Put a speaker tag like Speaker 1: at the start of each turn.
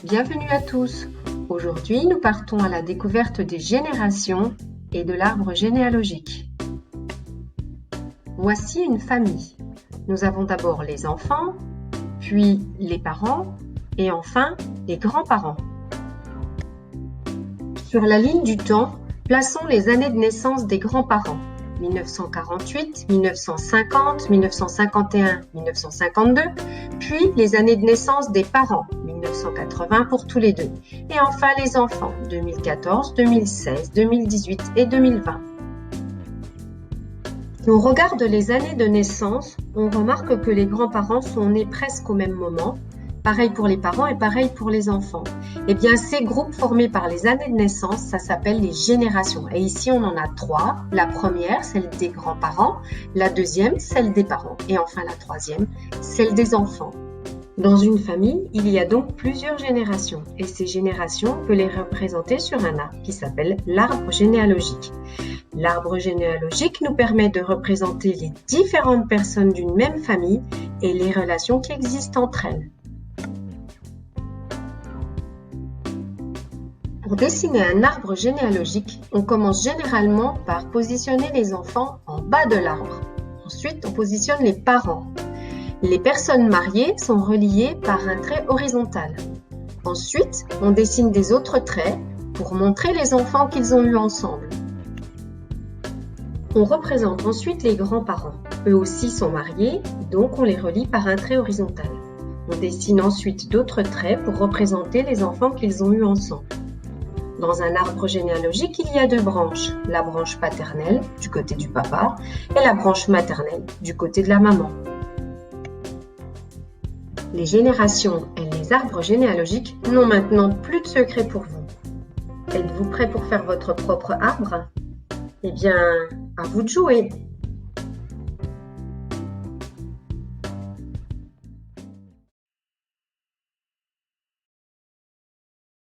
Speaker 1: Bienvenue à tous. Aujourd'hui, nous partons à la découverte des générations et de l'arbre généalogique. Voici une famille. Nous avons d'abord les enfants, puis les parents et enfin les grands-parents. Sur la ligne du temps, plaçons les années de naissance des grands-parents. 1948, 1950, 1951, 1952, puis les années de naissance des parents, 1980 pour tous les deux, et enfin les enfants, 2014, 2016, 2018 et 2020. Si on regarde les années de naissance, on remarque que les grands-parents sont nés presque au même moment, pareil pour les parents et pareil pour les enfants. Eh bien, ces groupes formés par les années de naissance, ça s'appelle les générations. Et ici, on en a 3. La première, celle des grands-parents. La deuxième, celle des parents. Et enfin, la troisième, celle des enfants. Dans une famille, il y a donc plusieurs générations. Et ces générations, on peut les représenter sur un arbre qui s'appelle l'arbre généalogique. L'arbre généalogique nous permet de représenter les différentes personnes d'une même famille et les relations qui existent entre elles. Pour dessiner un arbre généalogique, on commence généralement par positionner les enfants en bas de l'arbre. Ensuite, on positionne les parents. Les personnes mariées sont reliées par un trait horizontal. Ensuite, on dessine des autres traits pour montrer les enfants qu'ils ont eus ensemble. On représente ensuite les grands-parents. Eux aussi sont mariés, donc on les relie par un trait horizontal. On dessine ensuite d'autres traits pour représenter les enfants qu'ils ont eus ensemble. Dans un arbre généalogique, il y a 2 branches, la branche paternelle du côté du papa et la branche maternelle du côté de la maman. Les générations et les arbres généalogiques n'ont maintenant plus de secret pour vous. Êtes-vous prêt pour faire votre propre arbre ? Eh bien, à vous de jouer!